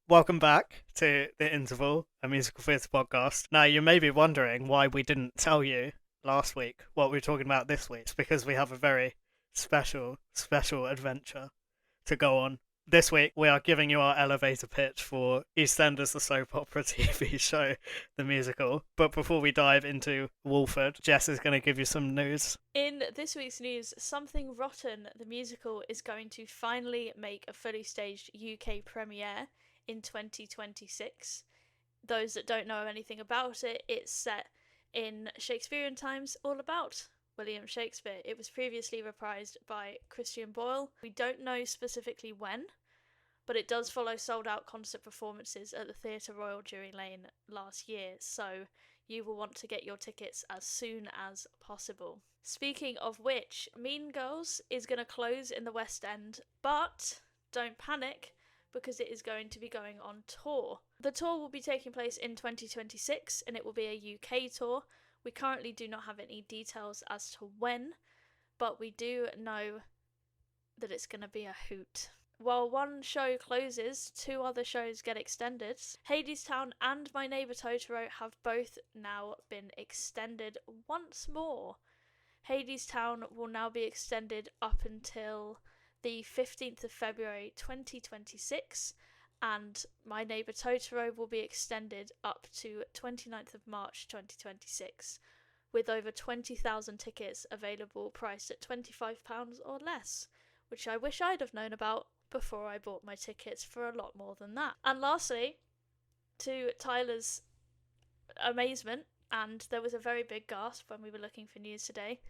Welcome back to The Interval, a musical theatre podcast. Now, you may be wondering why we didn't tell you last week what we're talking about this week. It's because we have a very special adventure to go on. This week, we are giving you our elevator pitch for Eastenders, the soap opera TV show, the musical. But before we dive into Wolford, Jess is going to give you some news. In this week's news, Something Rotten, the musical, is going to finally make a fully staged UK premiere in 2026. Those that don't know anything about it, it's set in Shakespearean times, all about William Shakespeare. It was previously reprised by Christian Boyle. We don't know specifically when, but it does follow sold-out concert performances at the Theatre Royal Drury Lane last year, so you will want to get your tickets as soon as possible. Speaking of which, Mean Girls is going to close in the West End, but don't panic, because it is going to be going on tour. The tour will be taking place in 2026, and it will be a UK tour. We currently do not have any details as to when, but we do know that it's going to be a hoot. While one show closes, two other shows get extended. Hadestown and My Neighbour Totoro have both now been extended once more. Hadestown will now be extended up until the 15th of February 2026, and My Neighbour Totoro will be extended up to 29th of March 2026, with over 20,000 tickets available priced at £25 or less, which I wish I'd have known about before I bought my tickets for a lot more than that. And lastly, to Tyler's amazement, and there was a very big gasp when we were looking for news today,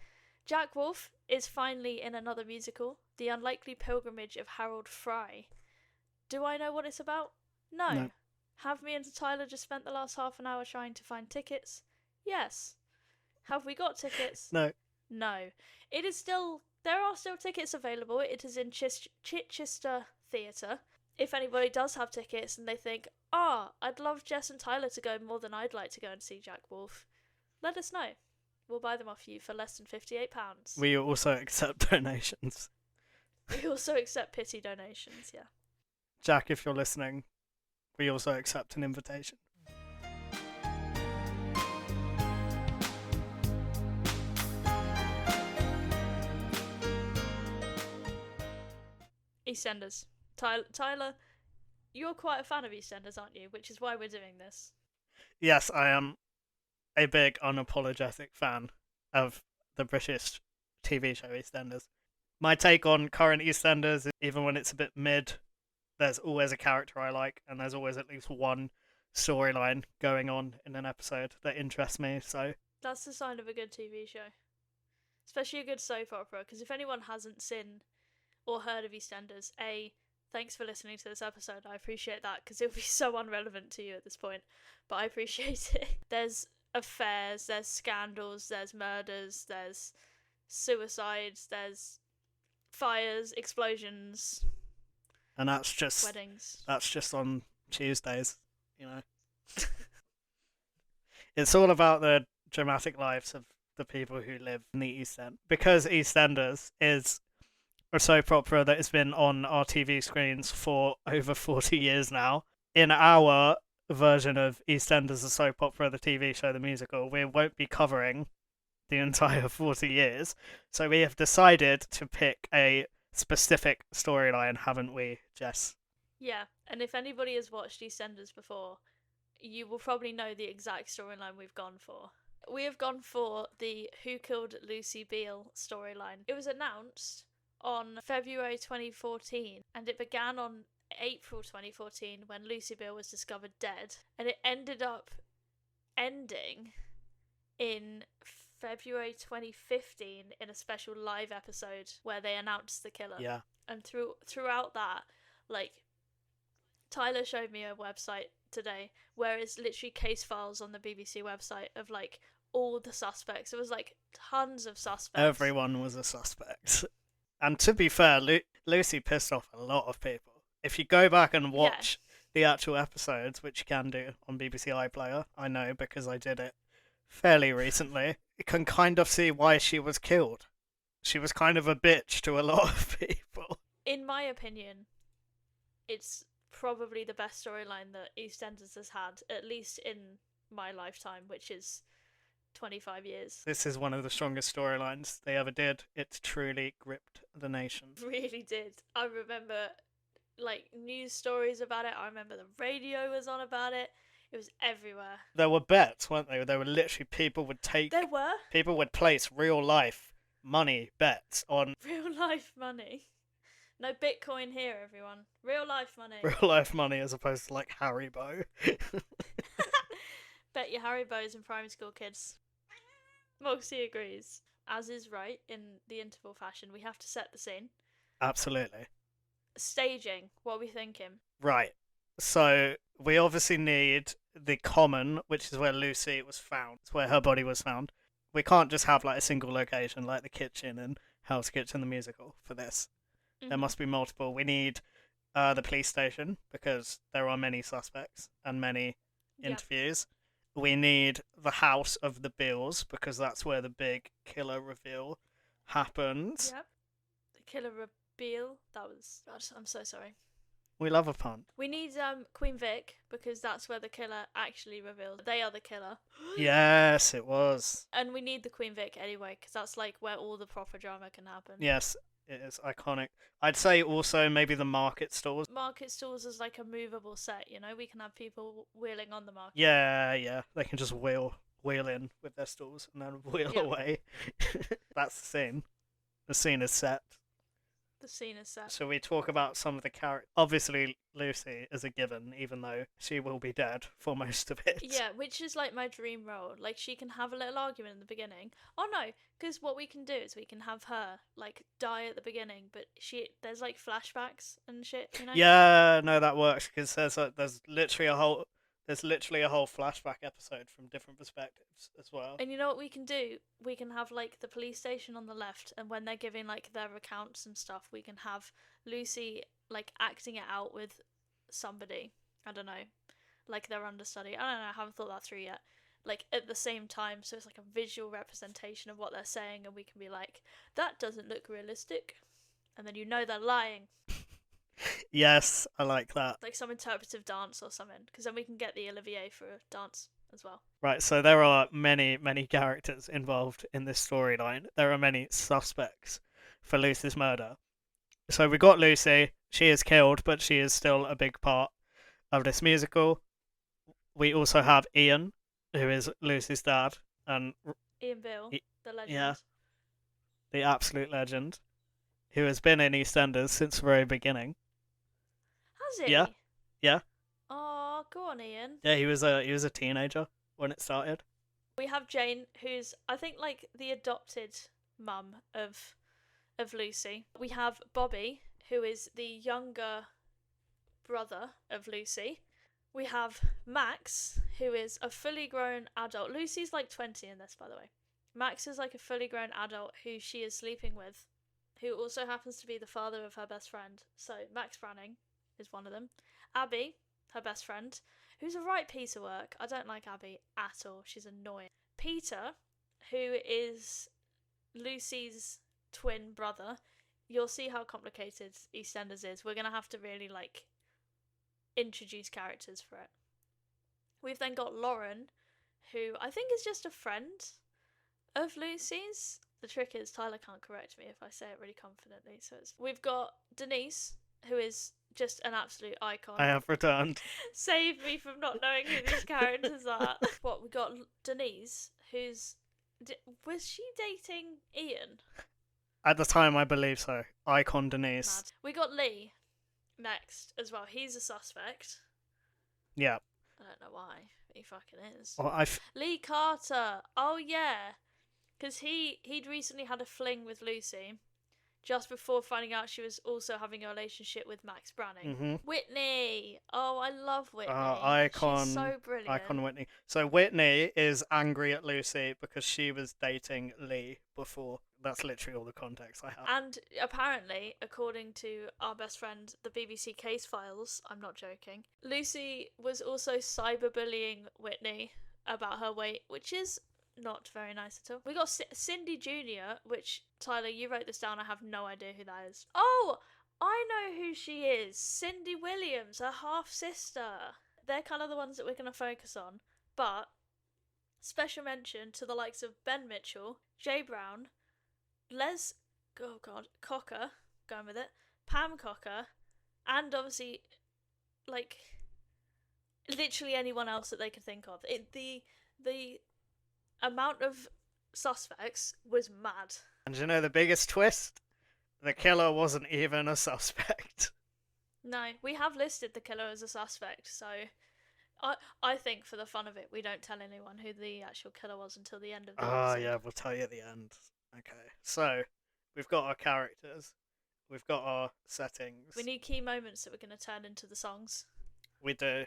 Jack Wolf is finally in another musical, The Unlikely Pilgrimage of Harold Fry. Do I know what it's about? No. Have me and Tyler just spent the last half an hour trying to find tickets? Yes. Have we got tickets? No. It is still... There are still tickets available. It is in Chichester Theatre. If anybody does have tickets and they think, I'd love Jess and Tyler to go more than I'd like to go and see Jack Wolf, let us know. We'll buy them off you for less than £58. We also accept donations. We also accept pity donations, yeah. Jack, if you're listening, we also accept an invitation. Eastenders. Tyler, you're quite a fan of Eastenders, aren't you? Which is why we're doing this. Yes, I am a big, unapologetic fan of the British TV show EastEnders. My take on current EastEnders is even when it's a bit mid, there's always a character I like, and there's always at least one storyline going on in an episode that interests me, so... That's the sign of a good TV show. Especially a good soap opera, because if anyone hasn't seen or heard of EastEnders, thanks for listening to this episode. I appreciate that, because it'll be so irrelevant to you at this point, but I appreciate it. There's affairs, there's scandals, there's murders, there's suicides, there's fires, explosions, and that's just weddings. That's just on Tuesdays, you know. It's all about the dramatic lives of the people who live in the East End. Because EastEnders is a soap opera that has been on our TV screens for over 40 years now. In our version of EastEnders, the soap opera, the TV show, the musical, we won't be covering the entire 40 years. So we have decided to pick a specific storyline, haven't we, Jess? Yeah, and if anybody has watched EastEnders before, you will probably know the exact storyline we've gone for. We have gone for the Who Killed Lucy Beale storyline. It was announced on February 2014, and it began on April 2014 when Lucy Beale was discovered dead, and it ended up ending in February 2015 in a special live episode where they announced the killer. Yeah. And throughout that, like, Tyler showed me a website today where it's literally case files on the BBC website of, like, all the suspects. There was, like, tons of suspects. Everyone was a suspect. And to be fair, Lucy pissed off a lot of people. If you go back and watch the actual episodes, which you can do on BBC iPlayer, I know because I did it fairly recently, you can kind of see why she was killed. She was kind of a bitch to a lot of people. In my opinion, it's probably the best storyline that EastEnders has had, at least in my lifetime, which is 25 years. This is one of the strongest storylines they ever did. It truly gripped the nation. Really did. I remember like news stories about it. I remember the radio was on about it. It was everywhere. There were bets, weren't there? There were literally people would place real life money bets on Real life money. No Bitcoin here, everyone. Real life money. real life money as opposed to like Haribo. Bet your Haribos in primary school, kids. Moxie agrees. As is right in the interval fashion, we have to set the scene. Absolutely. Staging. What are we thinking? Right. So we obviously need the common, which is where Lucy was found. It's where her body was found. We can't just have like a single location like the kitchen and Hell's Kitchen the musical for this. There must be multiple. We need the police station because there are many suspects and many interviews. We need the house of the Beales because that's where the big killer reveal happens. Yep. The killer reveal. I'm so sorry. We love a pun. We need Queen Vic because that's where the killer actually reveals. They are the killer. Yes, it was. And we need the Queen Vic anyway because that's like where all the proper drama can happen. Yes, it is iconic. I'd say also maybe the market stalls. Market stalls is like a movable set, you know? We can have people wheeling on the market. Yeah. They can just wheel in with their stalls and then wheel away. That's the scene. The scene is set. The scene is set. So we talk about some of the characters. Obviously, Lucy is a given, even though she will be dead for most of it. Yeah, which is like my dream role. Like, she can have a little argument in the beginning. Oh no, because what we can do is we can have her like die at the beginning, but there's like flashbacks and shit, you know? Yeah, no, that works because there's literally a whole flashback episode from different perspectives as well. And you know what we can do? We can have like the police station on the left, and when they're giving like their accounts and stuff, we can have Lucy like acting it out with somebody. I don't know, like their understudy. I don't know. I haven't thought that through yet. Like at the same time, so it's like a visual representation of what they're saying, and we can be like, that doesn't look realistic, and then you know they're lying. Yes, I like that. Like some interpretive dance or something, because then we can get the Olivier for a dance as well. Right, so there are many characters involved in this storyline. There are many suspects for Lucy's murder. So we got Lucy. She is killed, but she is still a big part of this musical. We also have Ian, who is Lucy's dad, and Ian Beale, the legend. Yeah, the absolute legend, who has been in EastEnders since the very beginning. Has he? Yeah. Oh, go on, Ian. Yeah, he was a teenager when it started. We have Jane, who's I think like the adopted mum of Lucy. We have Bobby, who is the younger brother of Lucy. We have Max, who is a fully grown adult. Lucy's like 20 in this, by the way. Max is like a fully grown adult who she is sleeping with, who also happens to be the father of her best friend. So Max Branning is one of them. Abby, her best friend, who's a right piece of work. I don't like Abby at all. She's annoying. Peter, who is Lucy's twin brother. You'll see how complicated EastEnders is. We're going to have to really, like, introduce characters for it. We've then got Lauren, who I think is just a friend of Lucy's. The trick is Tyler can't correct me if I say it really confidently. We've got Denise, who is just an absolute icon. I have returned. Save me from not knowing who these characters are. We got Denise, who's... Was she dating Ian? At the time, I believe so. Icon Denise. Mad. We got Lee next as well. He's a suspect. Yeah. I don't know why. He fucking is. Well, Lee Carter. Oh, yeah. Because he'd recently had a fling with Lucy just before finding out she was also having a relationship with Max Branning. Mm-hmm. Whitney. Oh, I love Whitney. Icon. She's so brilliant. Icon Whitney. So Whitney is angry at Lucy because she was dating Lee before. That's literally all the context I have. And apparently, according to our best friend, the BBC Case Files, I'm not joking, Lucy was also cyberbullying Whitney about her weight, which is not very nice at all. We got Cindy Jr., which, Tyler, you wrote this down. I have no idea who that is. Oh, I know who she is. Cindy Williams, her half sister. They're kind of the ones that we're going to focus on. But special mention to the likes of Ben Mitchell, Jay Brown, Les, oh god, Cocker, going with it, Pam Cocker, and obviously, like, literally anyone else that they could think of. The amount of suspects was mad. And you know the biggest twist? The killer wasn't even a suspect. No, we have listed the killer as a suspect, so I think for the fun of it, we don't tell anyone who the actual killer was until the end of the episode. Yeah, we'll tell you at the end. Okay, so we've got our characters, we've got our settings. We need key moments that we're going to turn into the songs. We do.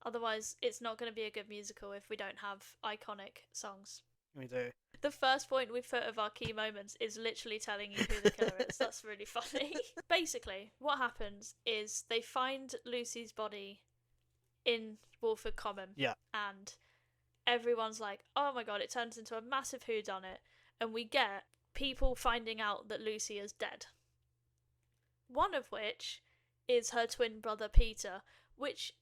Otherwise, it's not going to be a good musical if we don't have iconic songs. We do. The first point we put of our key moments is literally telling you who the killer is. That's really funny. Basically, what happens is they find Lucy's body in Wolford Common. Yeah. And everyone's like, oh my god, it turns into a massive whodunit. And we get people finding out that Lucy is dead. One of which is her twin brother Peter, which,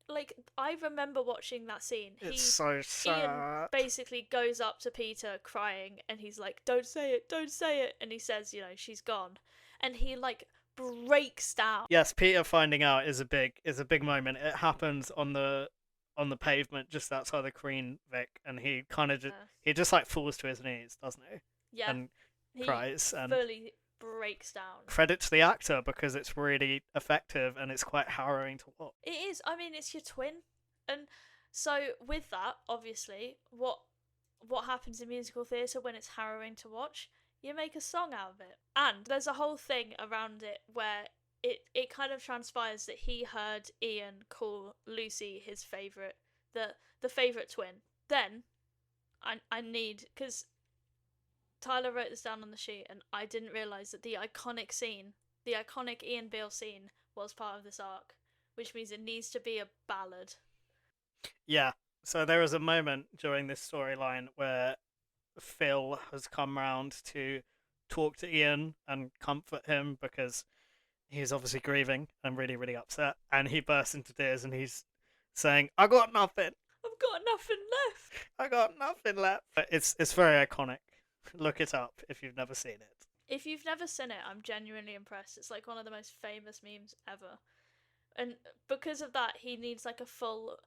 like, I remember watching that scene. It's so sad. Ian basically goes up to Peter crying and he's like, don't say it, don't say it. And he says, you know, she's gone. And he, like, breaks down. Yes, Peter finding out is a big moment. It happens on the pavement just outside the Queen Vic, and he kind of just like falls to his knees, doesn't he? Yeah. And he cries and fully breaks down. Credit to the actor because it's really effective and it's quite harrowing to watch. It is. I mean, it's your twin. And so with that, obviously, what happens in musical theatre when it's harrowing to watch? You make a song out of it. And there's a whole thing around it where it kind of transpires that he heard Ian call Lucy his favourite, the favourite twin. Then, I need, because Tyler wrote this down on the sheet and I didn't realise that the iconic Ian Beale scene was part of this arc, which means it needs to be a ballad. Yeah, so there is a moment during this storyline where Phil has come round to talk to Ian and comfort him because he's obviously grieving and really, really upset. And he bursts into tears and he's saying, I got nothing. I've got nothing left. I got nothing left. It's very iconic. Look it up if you've never seen it. If you've never seen it, I'm genuinely impressed. It's like one of the most famous memes ever. And because of that, he needs like a full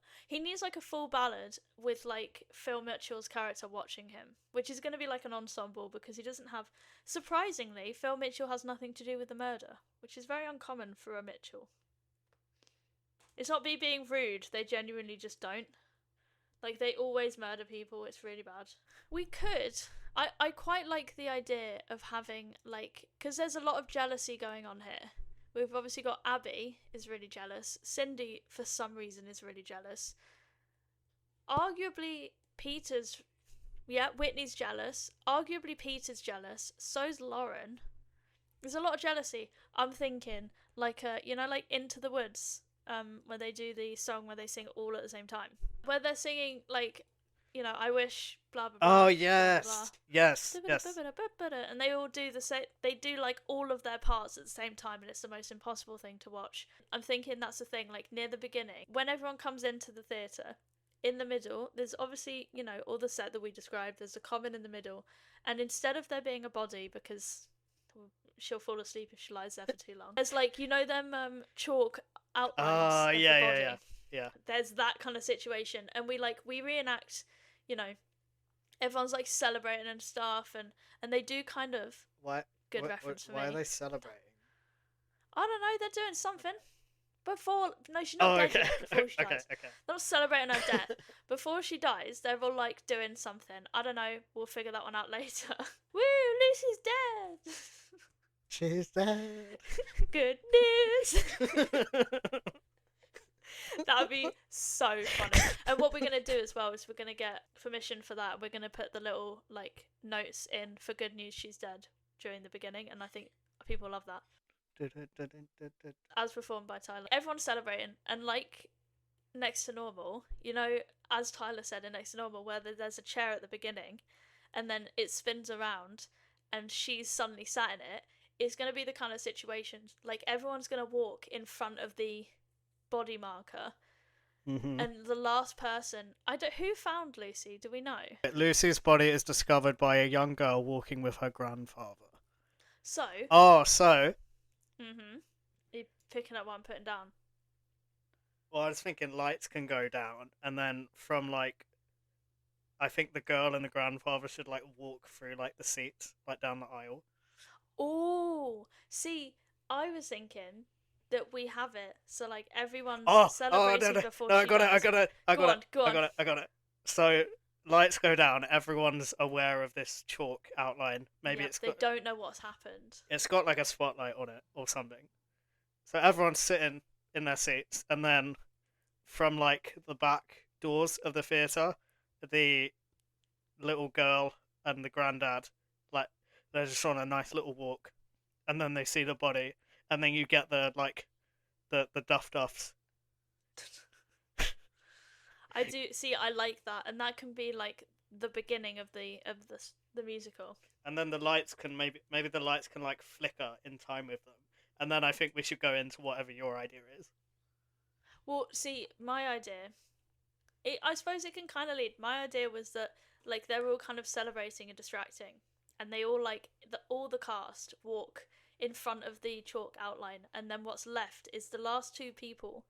ballad with like Phil Mitchell's character watching him, which is going to be like an ensemble because he doesn't have, surprisingly, Phil Mitchell has nothing to do with the murder, which is very uncommon for a Mitchell. It's not me being rude, they genuinely just don't. Like, they always murder people, it's really bad. We could, I quite like the idea of having, like, because there's a lot of jealousy going on here. We've obviously got Abby is really jealous. Cindy, for some reason, is really jealous. Arguably, Whitney's jealous. Arguably, Peter's jealous. So's Lauren. There's a lot of jealousy. I'm thinking, like, like Into the Woods, where they do the song where they sing all at the same time. Where they're singing, like, I wish, blah, blah, blah. Oh, yes. Blah, blah. Yes. And they all do they do, like, all of their parts at the same time, and it's the most impossible thing to watch. I'm thinking that's the thing, like, near the beginning, when everyone comes into the theatre, in the middle, there's obviously, all the set that we described, there's a common in the middle, and instead of there being a body, because she'll fall asleep if she lies there for too long, there's, like, them chalk outlines of the body. Yeah. There's that kind of situation, and we reenact, everyone's like celebrating and stuff, and they do kind of reference for me. Why are they celebrating? I don't know, they're doing something. She's not dead yet, before she dies. Okay. They're not celebrating her death. Before she dies, they're all like doing something. I don't know, we'll figure that one out later. Woo, Lucy's dead! She's dead. Good news! That would be so funny. And what we're going to do as well is we're going to get permission for that. We're going to put the little, like, notes in for good news she's dead during the beginning, and I think people love that. As performed by Tyler. Everyone's celebrating, and like Next to Normal, as Tyler said in Next to Normal, where there's a chair at the beginning, and then it spins around, and she's suddenly sat in it. it's going to be the kind of situation like everyone's going to walk in front of the body marker, and the last person, I don't, who found Lucy? Do we know? Lucy's body is discovered by a young girl walking with her grandfather. So, Oh, so. you picking up what I'm putting down? Well, I was thinking lights can go down, and then from like, I think the girl and the grandfather should like walk through like the seats, like down the aisle. Oh, see, I was thinking that we have it so like everyone's Oh, celebrating no, before no, she goes. I Go got on, it, go on. I got it. So lights go down. Everyone's aware of this chalk outline. Maybe Yep, it's they got don't know what's happened. it's got like a spotlight on it or something. So everyone's sitting in their seats, and then from like the back doors of the theater, the little girl and the granddad, like they're just on a nice little walk, and then they see the body, and then you get the like the duffs. I do see. I like that, and that can be like the beginning of the musical. And then the lights can maybe the lights can like flicker in time with them, and then I think we should go into whatever your idea is. Well, see, my idea, I suppose it can kind of lead. My idea was that like they're all kind of celebrating and distracting, and they all like all the cast walk in front of the chalk outline, and then what's left is the last two people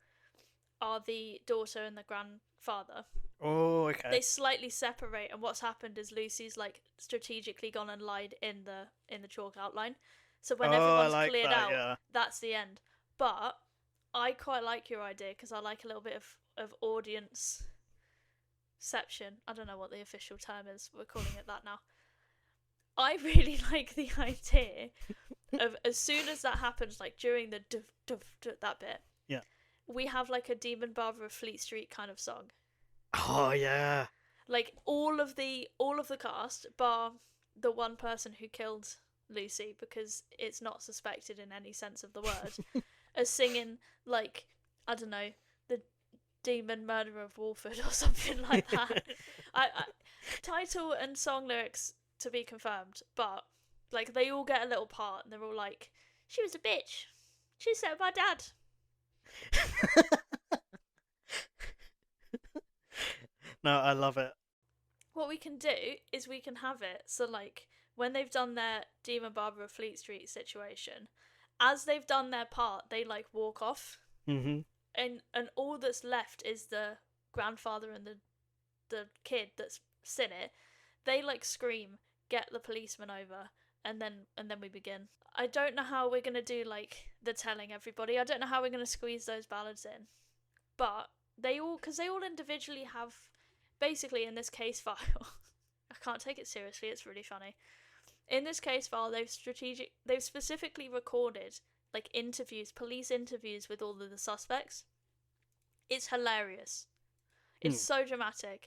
are the daughter and the grandfather. Oh, okay. They slightly separate, and what's happened is Lucy's like strategically gone and lied in the chalk outline. So when everyone's like cleared that, out, yeah. that's the end. But I quite like your idea because I like a little bit of audience ception. I don't know what the official term is. We're calling it that now. I really like the idea of as soon as that happens, like during the that bit, Yeah. we have like a Demon Barber of Fleet Street kind of song. Oh yeah. Like all of the cast, bar the one person who killed Lucy, because it's not suspected in any sense of the word, are singing like, I don't know, the Demon Murderer of Wolford or something like that. I title and song lyrics to be confirmed, but like they all get a little part, and they're all like, "She was a bitch. She said my dad." No, I love it. What we can do is we can have it so like when they've done their Demon Barber of Fleet Street situation, as they've done their part, they like walk off, and all that's left is the grandfather and the kid that's seen it. They like scream, "Get the policeman over," and then we begin. I don't know how we're gonna do like the telling everybody. I don't know how we're gonna squeeze those ballads in, but they all individually have. Basically, in this case file, I can't take it seriously. It's really funny. In this case file, they've specifically recorded like interviews, police interviews with all of the suspects. It's hilarious. It's so dramatic,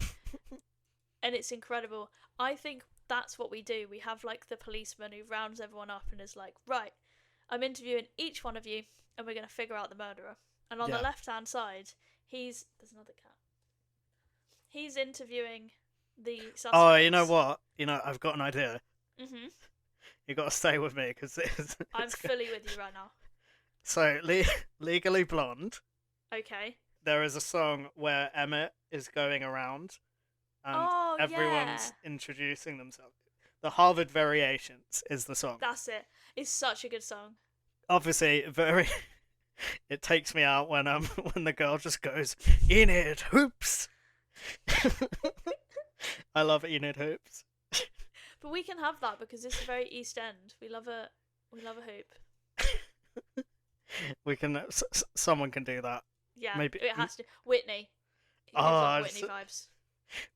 and it's incredible. I think that's what we do. We have like the policeman who rounds everyone up and is like, "Right, I'm interviewing each one of you, and we're gonna figure out the murderer." And on the left-hand side, there's another cat. He's interviewing the suspects. Oh, you know what? I've got an idea. Mhm. You got to stay with me because I'm fully with you right now. So, Legally Blonde. Okay. There is a song where Emmett is going around, and everyone's introducing themselves. The Harvard Variations is the song. That's it. It's such a good song. Obviously, very. It takes me out when when the girl just goes, "Enid hoops." I love Enid hoops. But we can have that because it's a very East End. We love a hoop. We can. Someone can do that. Yeah, maybe it has to. Whitney. Whitney vibes.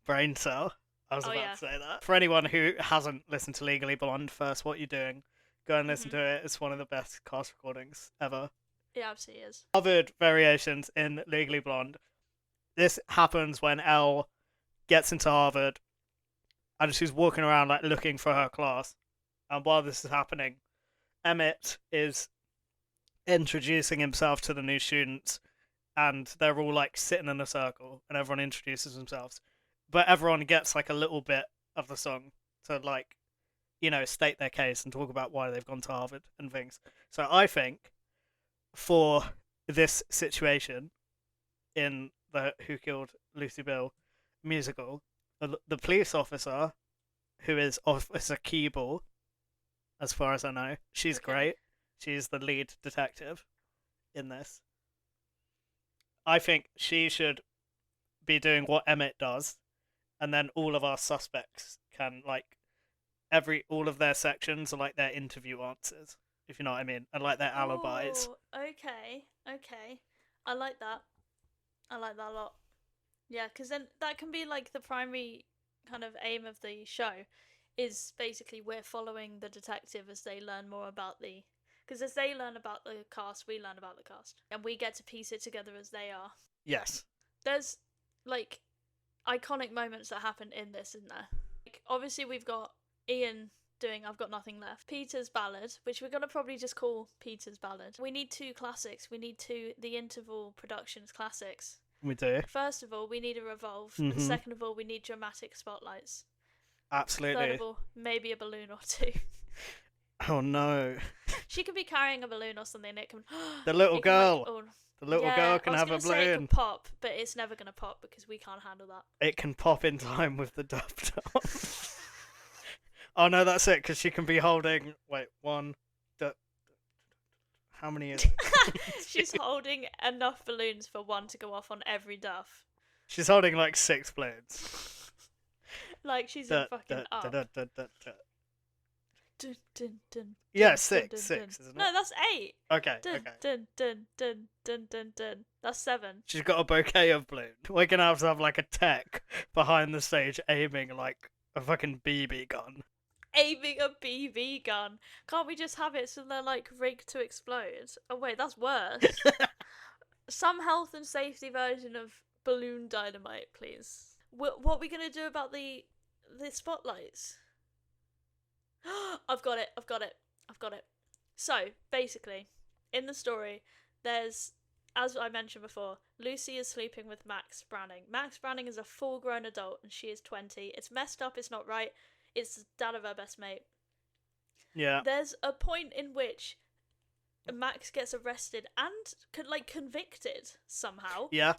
Brain cell. I was about to say that. For anyone who hasn't listened to Legally Blonde first, what you're doing, go and listen to it. It's one of the best cast recordings ever. It absolutely is. Harvard Variations in Legally Blonde. This happens when Elle gets into Harvard and she's walking around like looking for her class. And while this is happening, Emmett is introducing himself to the new students, and they're all like sitting in a circle and everyone introduces themselves. But everyone gets like a little bit of the song to like state their case and talk about why they've gone to Harvard and things. So I think for this situation in the Who Killed Lucy Beale musical, the police officer, who is Officer Keeble, as far as I know, she's great. She's the lead detective in this. I think she should be doing what Emmett does, and then all of our suspects can, like, all of their sections are like their interview answers, if you know what I mean, and like their alibis. Oh, okay. I like that. I like that a lot. Yeah, because then that can be like the primary kind of aim of the show, is basically we're following the detective as they learn more about the. Because as they learn about the cast, we learn about the cast. And we get to piece it together as they are. Yes. There's, like, iconic moments that happen in this, isn't there? Like, obviously, we've got Ian doing I've Got Nothing Left. Peter's Ballad, which we're going to probably just call Peter's Ballad. We need 2 classics. We need the Interval Productions classics. We do. First of all, we need a Revolve. Mhm. And second of all, we need dramatic spotlights. Absolutely. Third of all, maybe a balloon or 2. Oh no. She could be carrying a balloon or something. It can. The little it can, girl. like, The little girl can have a I was gonna say it balloon. could pop, but it's never gonna pop because we can't handle that. It can pop in time with the dove top. Oh no, that's it, because she can be holding. Wait, one. How many is it? She's holding enough balloons for one to go off on every duff. She's holding like 6 balloons. Like she's in fucking up. Yeah, 6, isn't it? No, that's 8. Okay, That's 7. She's got a bouquet of balloons. We're gonna have to have like a tech behind the stage aiming like a fucking BB gun. Aiming a BB gun. Can't we just have it so they're like rigged to explode? Oh wait, that's worse. Some health and safety version of balloon dynamite, please. What are we gonna do about the spotlights? I've got it. So, basically, in the story, there's, as I mentioned before, Lucy is sleeping with Max Branning. Max Branning is a full-grown adult, and she is 20. It's messed up, it's not right. It's the dad of her best mate. Yeah. There's a point in which Max gets arrested and, convicted, somehow. Yeah.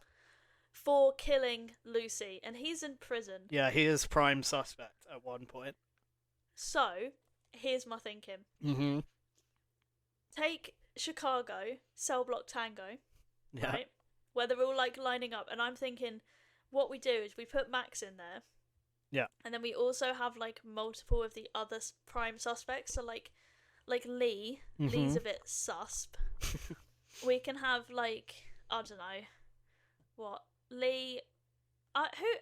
For killing Lucy, and he's in prison. Yeah, he is prime suspect at one point. So, here's my thinking. Mm-hmm. Take Chicago, Cell Block Tango, Yeah. right? Where they're all like lining up, and I'm thinking what we do is we put Max in there. Yeah. And then we also have like multiple of the other prime suspects. So like Lee. Mm-hmm. Lee's a bit susp. We can have like, I don't know, what Lee.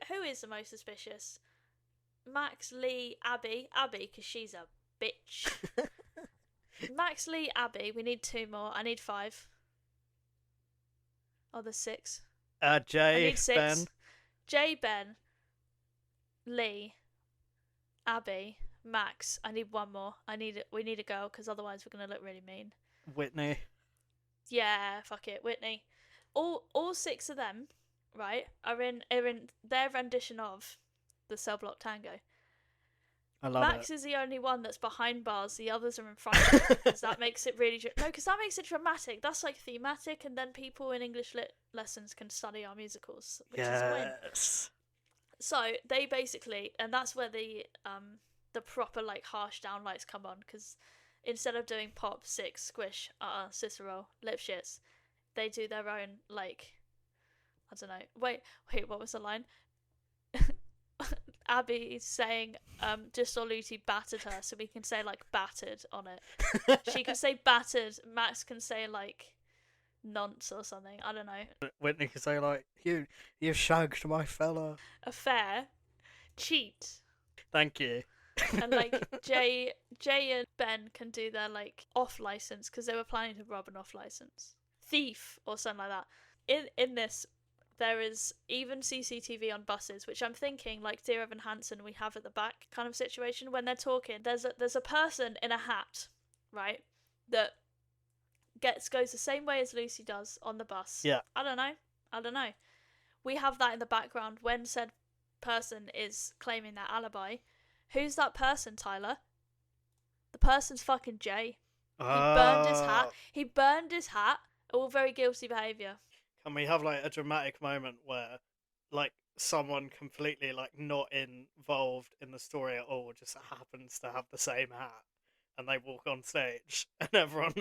Who is the most suspicious? Max, Lee, Abby, because she's a bitch. Max, Lee, Abby. We need 2 more. I need 5. Oh, there's 6. Jay, I need 6. Ben. Jay, Ben, Lee, Abby, Max. I need 1 more. We need a girl because otherwise we're gonna look really mean. Whitney. Yeah, fuck it, Whitney. All 6 of them, right, are in their rendition of the Cell Block Tango. I love Max it. is the only one that's behind bars. The others are in front of him. Because that makes it really... because that makes it dramatic. That's like thematic, and then people in English lit lessons can study our musicals, which is a win. Yes. So they basically... And that's where the proper, like, harsh downlights come on, because instead of doing pop, 6, squish, Cicero, lip shits, they do their own, like... I don't know. Wait, what was the line? Abby is saying, just saw Lucy battered her, so we can say, like, battered on it. She can say battered, Max can say, like, nonce or something. I don't know. Whitney can say, like, you shagged my fella. Affair. Cheat. Thank you. And, like, Jay and Ben can do their, like, off-license, because they were planning to rob an off-license. Thief, or something like that. In this... There is even CCTV on buses, which I'm thinking, like Dear Evan Hansen we have at the back kind of situation. When they're talking, there's a person in a hat, right, that goes the same way as Lucy does on the bus. Yeah. I don't know. We have that in the background when said person is claiming their alibi. Who's that person, Tyler? The person's fucking Jay. He burned his hat. Oh, He burned his hat. All very guilty behaviour. can we have like a dramatic moment where, like, someone completely like not involved in the story at all just happens to have the same hat, and they walk on stage, and everyone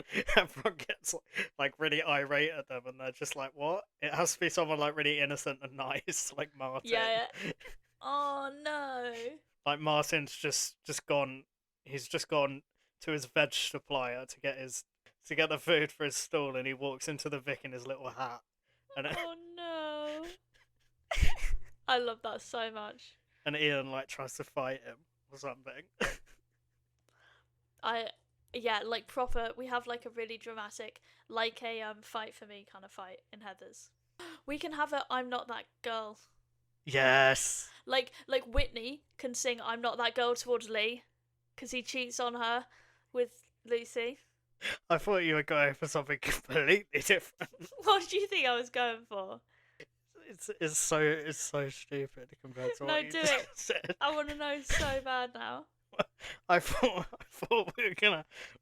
gets like really irate at them, and they're just like, "What?" It has to be someone like really innocent and nice, like Martin. Yeah. Oh no. Like Martin's just gone. He's just gone to his veg supplier to get the food for his stall, and he walks into the Vic in his little hat, and Oh no. I love that so much. and Ian like tries to fight him or something. Yeah, like proper. We have like a really dramatic, like a fight for me kind of fight in Heather's. We can have a I'm not that girl. Yes. Like Whitney can sing I'm not that girl towards Lee, because he cheats on her with Lucy. I thought you were going for something completely different. What do you think I was going for? It's so stupid compared to No, what you do just it. said. I want to know so bad now. I thought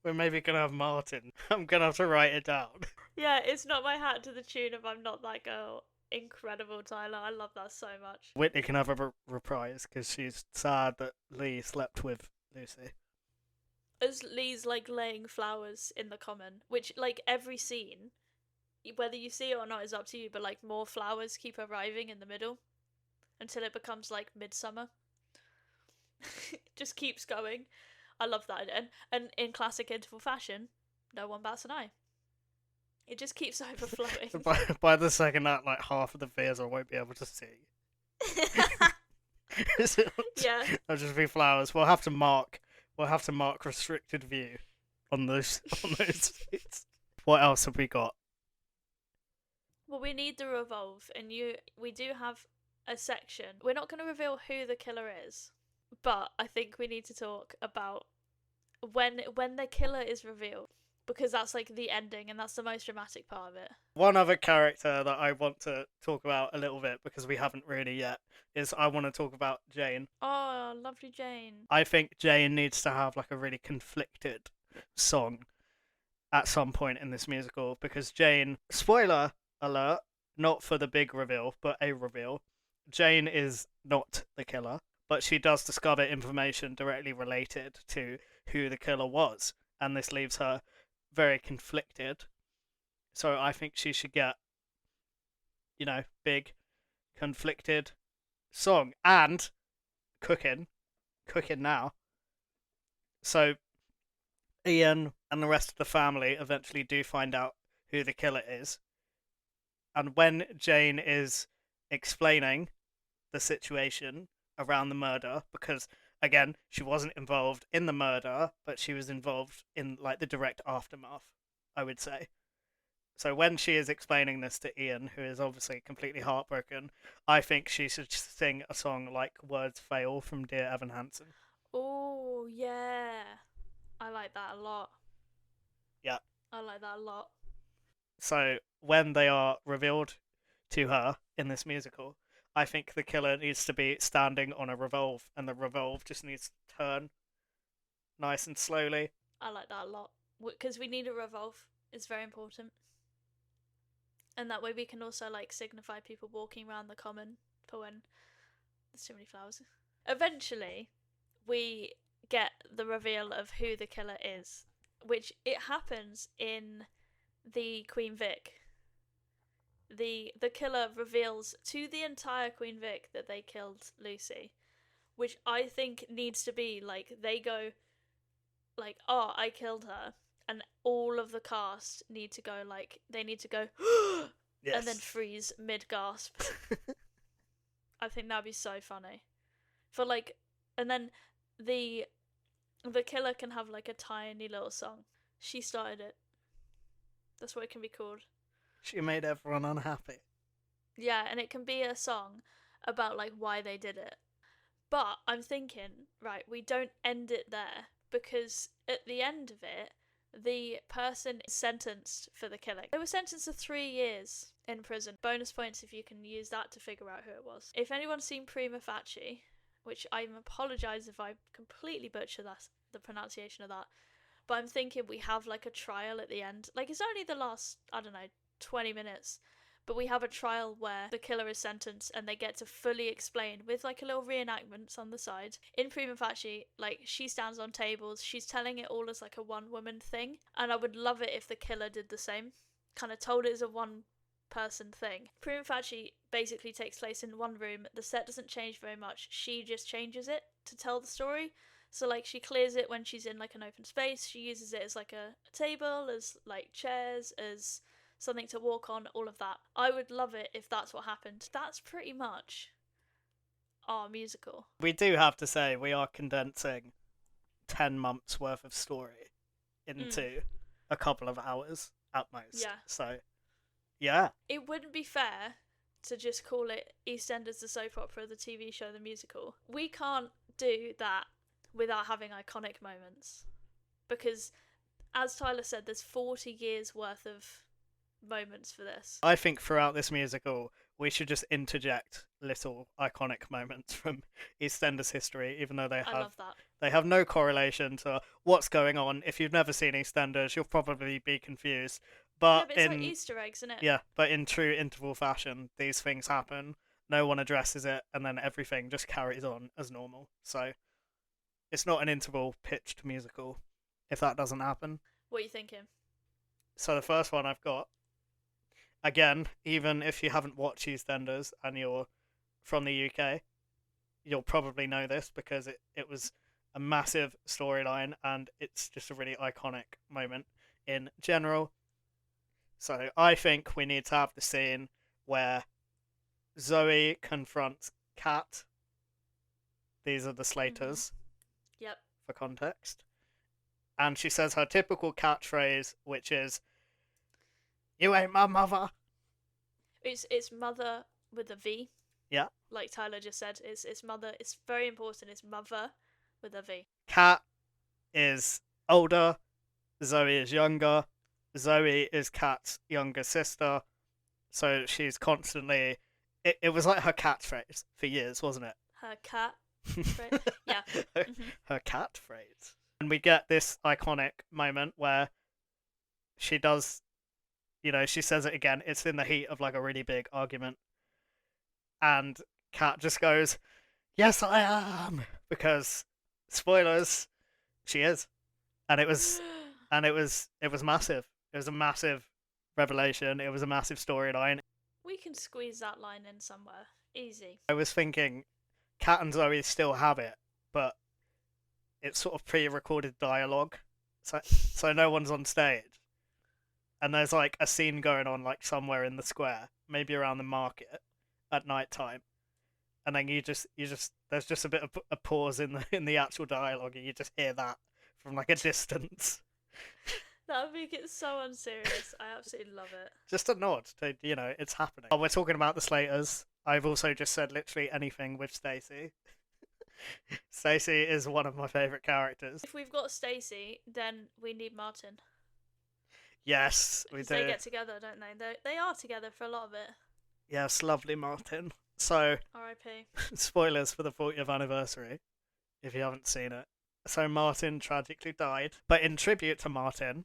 we're maybe gonna have Martin. I'm gonna have to write it down. Yeah, it's not my hat to the tune of I'm not that girl. Incredible, Tyler. I love that so much. Whitney can have a reprise because she's sad that Lee slept with Lucy. As Lee's like laying flowers in the common, which like every scene, whether you see it or not is up to you, but like more flowers keep arriving in the middle until it becomes like midsummer. It just keeps going. I love that. And in classic interval fashion, no one bats an eye. It just keeps overflowing. By the second act, like half of the viewers I won't be able to see. Yeah. There'll just be flowers. We'll have to mark restricted view on those seats. What else have we got? Well, we need the revolve, and we do have a section. We're not going to reveal who the killer is, but I think we need to talk about when the killer is revealed, because that's like the ending, and that's the most dramatic part of it. One other character that I want to talk about a little bit because we haven't really yet is I want to talk about Jane. Oh, lovely Jane. I think Jane needs to have like a really conflicted song at some point in this musical because Jane, spoiler alert, not for the big reveal, but a reveal, Jane is not the killer, but she does discover information directly related to who the killer was, and this leaves her very conflicted. So I think she should get, big, conflicted song and cooking now. So Ian and the rest of the family eventually do find out who the killer is. And when Jane is explaining the situation around the murder, because again, she wasn't involved in the murder, but she was involved in like the direct aftermath, I would say. So when she is explaining this to Ian, who is obviously completely heartbroken, I think she should sing a song like Words Fail from Dear Evan Hansen. Oh, yeah. I like that a lot. Yeah. I like that a lot. So when they are revealed to her in this musical, I think the killer needs to be standing on a revolve, and the revolve just needs to turn nice and slowly. I like that a lot. Because we need a revolve. It's very important. And that way we can also like signify people walking around the common for when there's too many flowers. Eventually, we get the reveal of who the killer is, which it happens in the Queen Vic. The killer reveals to the entire Queen Vic that they killed Lucy, which I think needs to be like they go like, oh, I killed her, and all of the cast need to go like they need to go Yes. and then freeze mid gasp. I think that'd be so funny. For like, and then the killer can have like a tiny little song. She started it. That's what it can be called. She made everyone unhappy. Yeah, and it can be a song about like why they did it. But I'm thinking, right, we don't end it there, because at the end of it, the person is sentenced for the killing. They were sentenced to 3 years in prison. Bonus points if you can use that to figure out who it was. If anyone's seen Prima Facie, which I apologise if I completely butcher the pronunciation of that. But I'm thinking we have like a trial at the end. Like it's only the last, I don't know, 20 minutes. But we have a trial where the killer is sentenced and they get to fully explain with like a little reenactments on the side. In Prima Facie, like she stands on tables, she's telling it all as like a one woman thing. And I would love it if the killer did the same. Kind of told it as a one person thing. Prima Facie basically takes place in one room. The set doesn't change very much. She just changes it to tell the story. So like she clears it when she's in like an open space. She uses it as like a table, as like chairs, as something to walk on, all of that. I would love it if that's what happened. That's pretty much our musical. We do have to say we are condensing 10 months worth of story into a couple of hours at most. Yeah. So, yeah. It wouldn't be fair to just call it EastEnders the soap opera, the TV show, the musical. We can't do that without having iconic moments. Because, as Tyler said, there's 40 years worth of moments for this. I think throughout this musical, we should just interject little iconic moments from EastEnders history, even though I love that. they have no correlation to what's going on. If you've never seen EastEnders, you'll probably be confused. But it's like Easter eggs, isn't it? Yeah, but in true interval fashion, these things happen. No one addresses it, and then everything just carries on as normal. So it's not an interval pitched musical if that doesn't happen. What are you thinking? So the first one I've got, again, even if you haven't watched EastEnders and you're from the UK, you'll probably know this because it was a massive storyline and it's just a really iconic moment in general. So I think we need to have the scene where Zoe confronts Kat. These are the Slaters. Yep. For context. And she says her typical catchphrase, which is, "You ain't my mother." It's mother with a V. Yeah. Like Tyler just said, it's mother. It's very important. It's mother with a V. Kat is older. Zoe is younger. Zoe is Kat's younger sister. So she's constantly... It was like her catchphrase for years, wasn't it? Her cat. Yeah. Her catchphrase. And we get this iconic moment where she does, she says it again. It's in the heat of like a really big argument. And Kat just goes, "Yes, I am." Because, spoilers, she is. And it was massive. It was a massive revelation. It was a massive storyline. We can squeeze that line in somewhere. Easy. I was thinking Kat and Zoe still have it, but it's sort of pre-recorded dialogue, so no one's on stage, and there's like a scene going on like somewhere in the square, maybe around the market at night time, and then you just there's just a bit of a pause in the actual dialogue, and you just hear that from like a distance. That would make it so unserious. I absolutely love it. Just a nod to it's happening. Oh, we're talking about the Slaters. I've also just said literally anything with Stacey. Stacey is one of my favourite characters. If we've got Stacey, then we need Martin. Yes, we do. They get together, don't they? They are together for a lot of it. Yes, lovely Martin. So, R.I.P. spoilers for the 40th anniversary, if you haven't seen it. So Martin tragically died. But in tribute to Martin,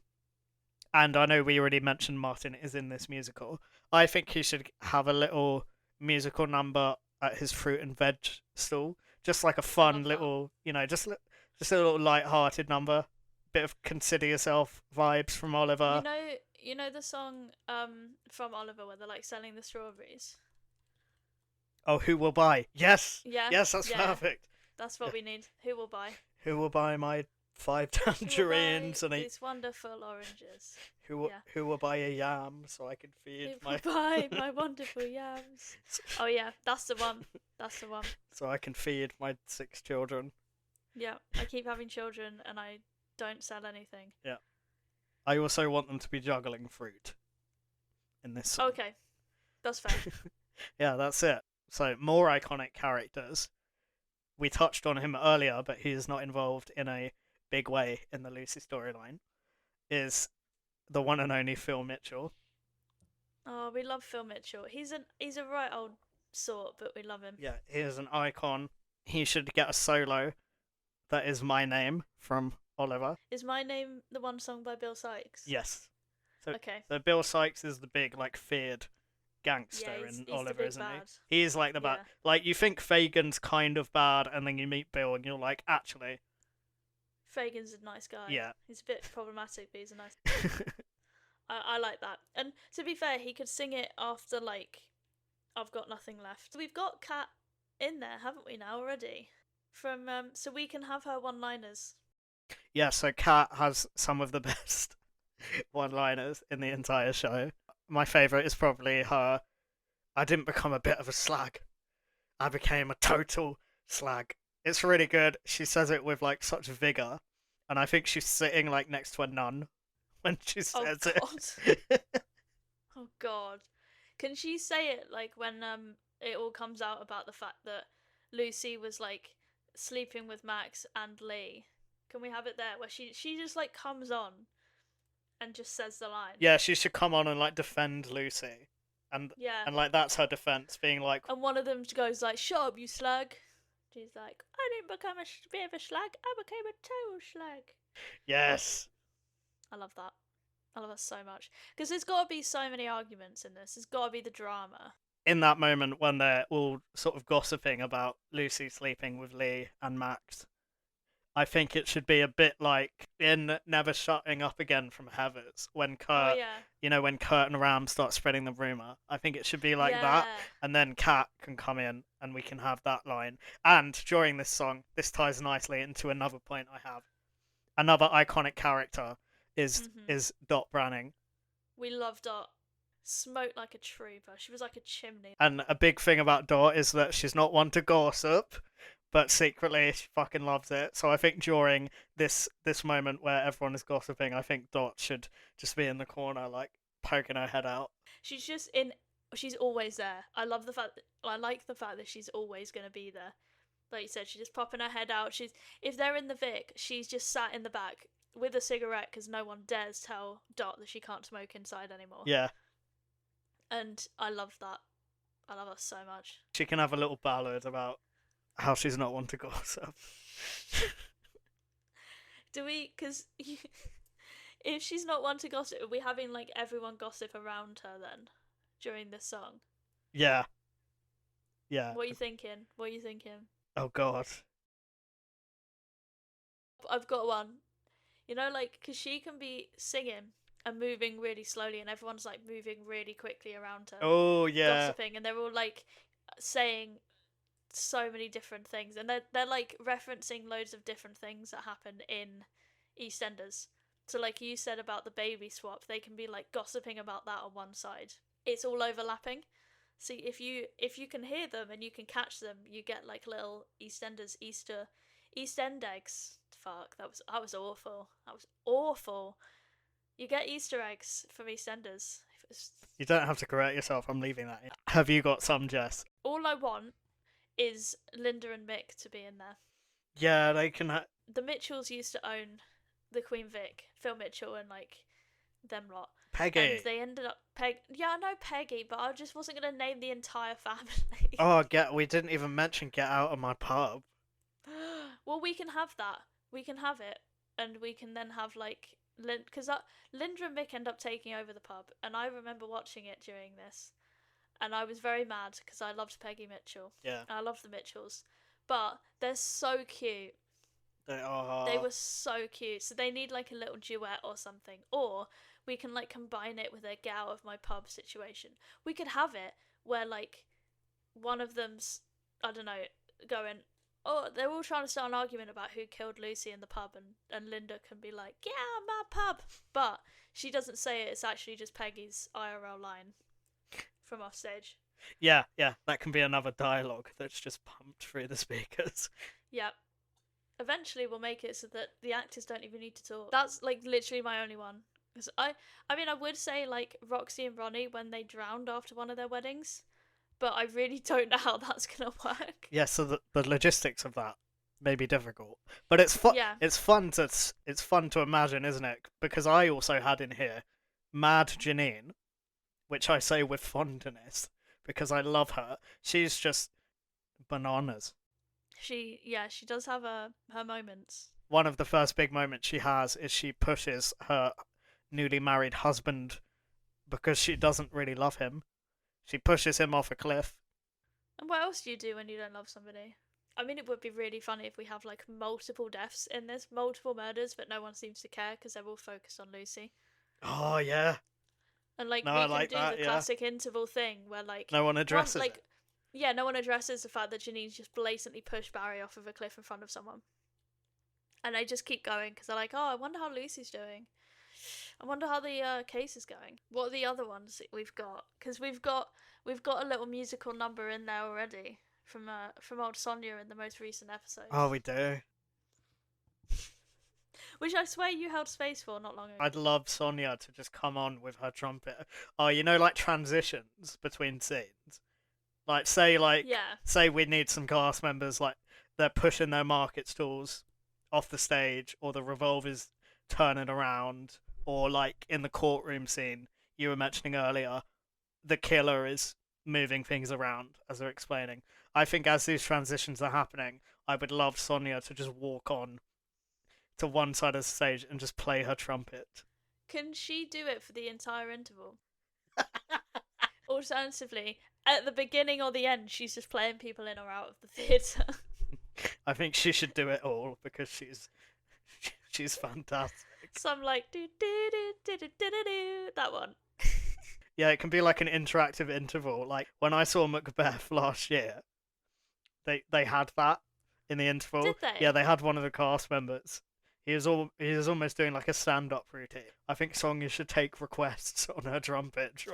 and I know we already mentioned Martin is in this musical, I think he should have a little musical number at his fruit and veg stall. Just like a fun little, just a little light-hearted number. Bit of Consider Yourself vibes from Oliver. You know the song from Oliver where they're like selling the strawberries? Oh, Who Will Buy? Yes! Yeah. Yes, that's perfect. That's what we need. Who will buy? Who will buy my 5 tangerines and these wonderful oranges? Who will buy a yam so I can feed Who will buy my wonderful yams? Oh yeah, that's the one. That's the one. So I can feed my 6 children. Yeah, I keep having children and I don't sell anything. Yeah. I also want them to be juggling fruit in this song. Okay, that's fair. Yeah, that's it. So more iconic characters. We touched on him earlier, but he's not involved in a big way in the Lucy storyline, is the one and only Phil Mitchell. Oh, we love Phil Mitchell. He's a right old sort, but we love him. Yeah, he is an icon. He should get a solo That is My Name from Oliver. Is My Name the one sung by Bill Sykes? Yes. So, Okay. so Bill Sykes is the big, like, feared Yeah, gangster in he's the Oliver, big isn't bad. he? He's like the bad. Yeah. Like, you think Fagin's kind of bad, and then you meet Bill, and you're like, actually, Fagin's a nice guy. yeah. He's a bit problematic, but he's a nice. I like that. And to be fair, he could sing it after like I've got nothing left. We've got Kat in there, haven't we now already? From so we can have her one-liners. Yeah, so Kat has some of the best one-liners in the entire show. My favourite is probably her, I didn't become a bit of a slag. I became a total slag. It's really good. She says it with like such vigour. And I think she's sitting like next to a nun when she Oh says God. it. Oh God. Can she say it like when it all comes out about the fact that Lucy was like sleeping with Max and Lee? Can we have it there where she just like comes on and just says the line? Yeah, she should come on and like defend Lucy. Yeah. And like that's her defense, being like, And one of them goes like, "Shut up, you slag." She's like, "I didn't become a bit of a slag. I became a total slag." yes. I love that. I love that so much because there's got to be so many arguments in this. There's got to be the drama. In that moment when they're all sort of gossiping about Lucy sleeping with Lee and Max, I think it should be a bit like in Never Shutting Up Again from Heathers when Oh Kurt, yeah. when Kurt and Ram start spreading the rumor. I think it should be like that, Yeah. and then Kat can come in and we can have that line. And during this song, this ties nicely into another point I have. Another iconic character is Dot Branning. We love Dot. Smoked like a trooper. She was like a chimney. And a big thing about Dot is that she's not one to gossip, but secretly she fucking loves it. So I think during this moment where everyone is gossiping, I think Dot should just be in the corner, like poking her head out. She's just in. She's always there. I love the fact. I like the fact that she's always gonna be there. Like you said, she's just popping her head out. If they're in the Vic, she's just sat in the back with a cigarette because no one dares tell Dot that she can't smoke inside anymore. Yeah. And I love that. I love her so much. She can have a little ballad about how she's not one to gossip. Do we? Because if she's not one to gossip, are we having like everyone gossip around her then during this song? Yeah. Yeah. What are you thinking? What are you thinking? Oh God. I've got one. You know, like, because she can be singing and moving really slowly, and everyone's like moving really quickly around her. Oh yeah. Gossiping, and they're all like saying so many different things, and they're like referencing loads of different things that happen in EastEnders. So, like you said about the baby swap, they can be like gossiping about that on one side. It's all overlapping. See, if you can hear them and you can catch them, you get like little EastEnders East End eggs. Fuck, that was awful. That was awful. You get Easter eggs from EastEnders. You don't have to correct yourself. I'm leaving that in. Have you got some, Jess? All I want is Linda and Mick to be in there. Yeah, they can. The Mitchells used to own the Queen Vic, Phil Mitchell and like them lot. Peggy. And they ended up Yeah, I know Peggy, but I just wasn't gonna name the entire family. Oh, we didn't even mention Get Out of My Pub. Well, we can have that. We can have it, and we can then have like because Linda and Mick end up taking over the pub, and I remember watching it during this, and I was very mad because I loved Peggy Mitchell. Yeah. I love the Mitchells, but they're so cute. They are. They were so cute. So they need like a little duet or something, or we can like combine it with a Get Out of My Pub situation. We could have it where like one of them's, I don't know, going, oh, they're all trying to start an argument about who killed Lucy in the pub, and Linda can be like, get out of my pub, but she doesn't say it. It's actually just Peggy's IRL line from off stage. Yeah, that can be another dialogue that's just pumped through the speakers. Yep. Eventually we'll make it so that the actors don't even need to talk. That's like literally my only one. Because I mean, I would say like Roxy and Ronnie when they drowned after one of their weddings, but I really don't know how that's gonna work. Yeah, so the logistics of that may be difficult, but it's fun. Yeah. It's fun to imagine, isn't it? Because I also had in here Mad Janine, which I say with fondness because I love her. She's just bananas. She does have her moments. One of the first big moments she has is she pushes her newly married husband because she doesn't really love him. She pushes him off a cliff. And what else do you do when you don't love somebody? I mean, it would be really funny if we have like multiple deaths in this, multiple murders, but no one seems to care because they're all focused on Lucy. Oh yeah. And like No, we I can like do that, the yeah. classic interval thing where like No one addresses it. yeah, no one addresses the fact that Janine's just blatantly pushed Barry off of a cliff in front of someone. And they just keep going because they're like, oh, I wonder how Lucy's doing. I wonder how the case is going. What are the other ones that we've got? Because we've got a little musical number in there already from old Sonia in the most recent episode. Oh, we do. Which I swear you held space for not long ago. I'd love Sonia to just come on with her trumpet. Oh, you know, like transitions between scenes. Like say we need some cast members, like they're pushing their market stalls off the stage, or the revolver's turning around, or like in the courtroom scene you were mentioning earlier, the killer is moving things around as they're explaining. I think as these transitions are happening, I would love Sonia to just walk on to one side of the stage and just play her trumpet. Can she do it for the entire interval? Alternatively, at the beginning or the end, she's just playing people in or out of the theatre. I think she should do it all because she's fantastic. Some like do do do do do do do that one. Yeah, it can be like an interactive interval. Like when I saw Macbeth last year, they had that in the interval. Did they? Yeah, they had one of the cast members. He was almost doing like a stand-up routine. I think Sonia should take requests on her trumpet.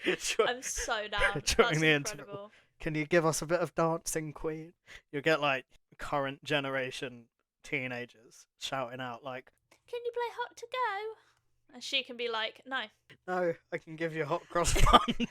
I'm so down. During That's the incredible. interval. Can you give us a bit of dancing, Queen? You'll get like current generation teenagers shouting out like, "Can you play Hot to Go?" And she can be like, "No." "No, I can give you a hot cross bun."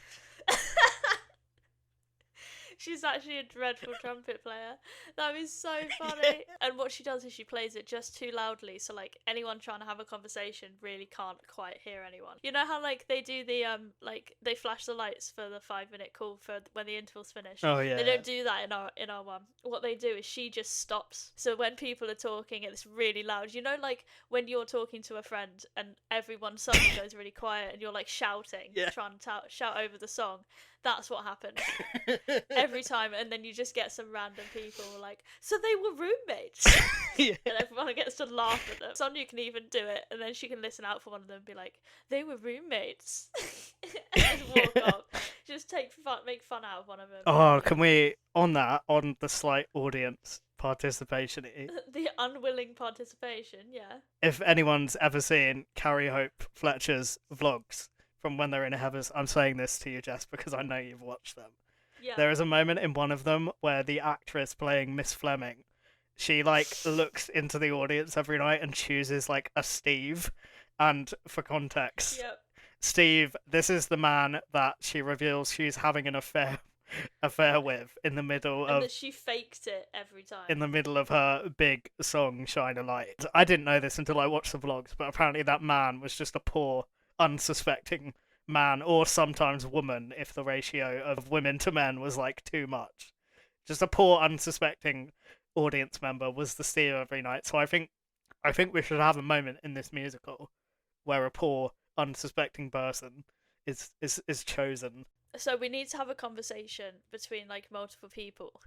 She's actually a dreadful trumpet player. That is so funny. And what she does is she plays it just too loudly, so like anyone trying to have a conversation really can't quite hear anyone. You know how like they do the like they flash the lights for the 5-minute call for when the interval's finished. Oh yeah. They don't do that in our one. What they do is she just stops. So when people are talking, it's really loud. You know, like when you're talking to a friend and everyone suddenly goes really quiet and you're like shouting, trying to shout over the song. That's what happens every time, and then you just get some random people like, so they were roommates, Yeah. and everyone gets to laugh at them. Sonia can even do it, and then she can listen out for one of them and be like, they were roommates, and just walk off. Just make fun out of one of them. Oh, can we on the slight audience participation? The unwilling participation, yeah. If anyone's ever seen Carrie Hope Fletcher's vlogs from when they're in Heathers, I'm saying this to you, Jess, because I know you've watched them. Yeah. There is a moment in one of them where the actress playing Miss Fleming, she like looks into the audience every night and chooses like a Steve. And for context, Steve, this is the man that she reveals she's having an affair with in the middle and of that she fakes it every time. in the middle of her big song Shine a Light. I didn't know this until I watched the vlogs, but apparently that man was just a poor, unsuspecting man, or sometimes woman if the ratio of women to men was like too much. Just a poor, unsuspecting audience member was the Steve every night. So I think we should have a moment in this musical where a poor, unsuspecting person is chosen. So we need to have a conversation between like multiple people,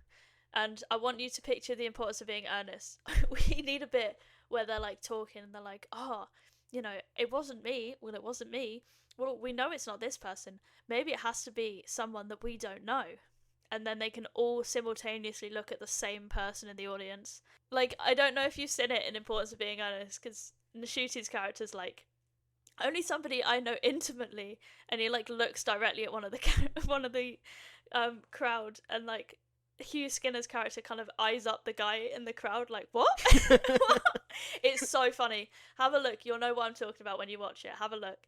and I want you to picture the importance of being earnest. We need a bit where they're like talking and they're like, oh, you know, it wasn't me. Well, it wasn't me. Well, we know it's not this person. Maybe it has to be someone that we don't know. And then they can all simultaneously look at the same person in the audience. Like, I don't know if you've seen it in Importance of Being Honest, because Nashuti's character's like, only somebody I know intimately, and he like looks directly at one of the crowd, and like Hugh Skinner's character kind of eyes up the guy in the crowd like, what? What? It's so funny. Have a look. You'll know what I'm talking about when you watch it. Have a look.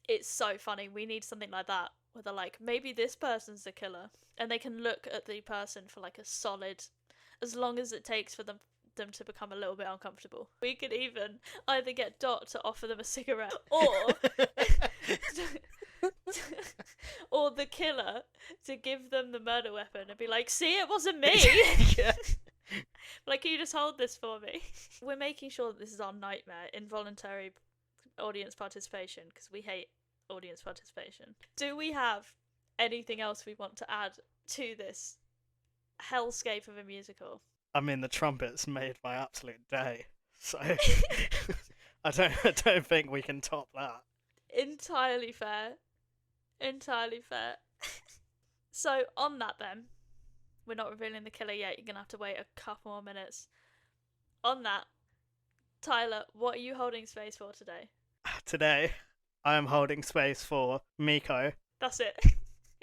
It's so funny. We need something like that where they're like, maybe this person's the killer, and they can look at the person for like a solid, as long as it takes for them to become a little bit uncomfortable. We could even either get Dot to offer them a cigarette, or or the killer to give them the murder weapon and be like, see, it wasn't me. Yeah. Like, can you just hold this for me? We're making sure that this is our nightmare, involuntary audience participation, because we hate audience participation. Do we have anything else we want to add to this hellscape of a musical? I mean, the trumpets made my absolute day. So I don't think we can top that. Entirely fair. Entirely fair. So, on that then, we're not revealing the killer yet. You're going to have to wait a couple more minutes. On that, Tyler, what are you holding space for today? Today, I am holding space for Miko. That's it.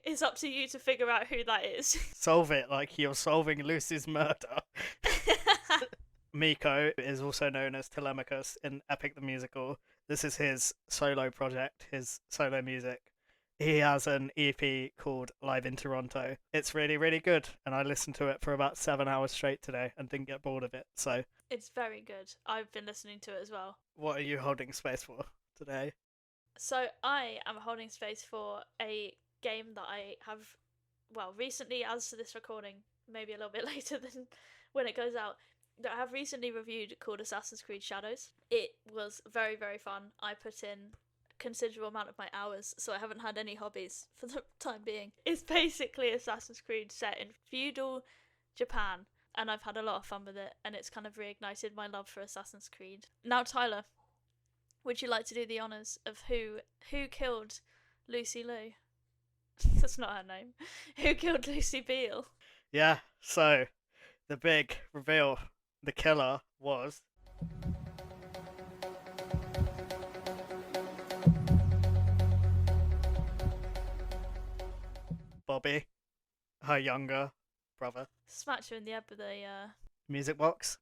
It's up to you to figure out who that is. Solve it like you're solving Lucy's murder. Miko is also known as Telemachus in Epic the Musical. This is his solo project, his solo music. He has an EP called Live in Toronto. It's really, really good, and I listened to it for about 7 hours straight today and didn't get bored of it. So, It's very good. I've been listening to it as well. what are you holding space for today? So I am holding space for a game that I have, well, recently, as to this recording, maybe a little bit later than when it goes out, that I have recently reviewed called Assassin's Creed Shadows. It was very, very fun. I put in a considerable amount of my hours, so I haven't had any hobbies for the time being. It's basically Assassin's Creed set in feudal Japan, and I've had a lot of fun with it, and it's kind of reignited my love for Assassin's Creed. Now, Tyler, would you like to do the honours of who killed Lucy Liu? That's not her name. Who killed Lucy Beale? Yeah, so the big reveal, the killer was Bobby, her younger brother. Smacked her in the head with a Music box.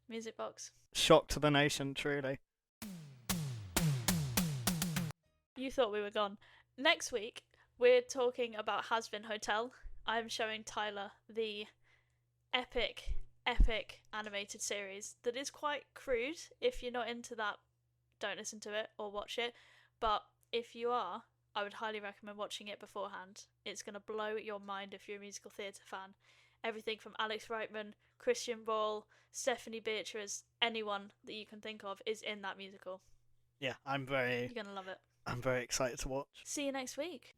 music box. Shock to the nation, truly. You thought we were gone. Next week, we're talking about Has Been Hotel. I'm showing Tyler the epic animated series that is quite crude. If you're not into that, don't listen to it or watch it. But if you are, I would highly recommend watching it beforehand. It's going to blow your mind if you're a musical theatre fan. Everything from Alex Reitman, Christian Ball, Stephanie Beatriz, anyone that you can think of is in that musical. Yeah, You're going to love it. I'm very excited to watch. See you next week.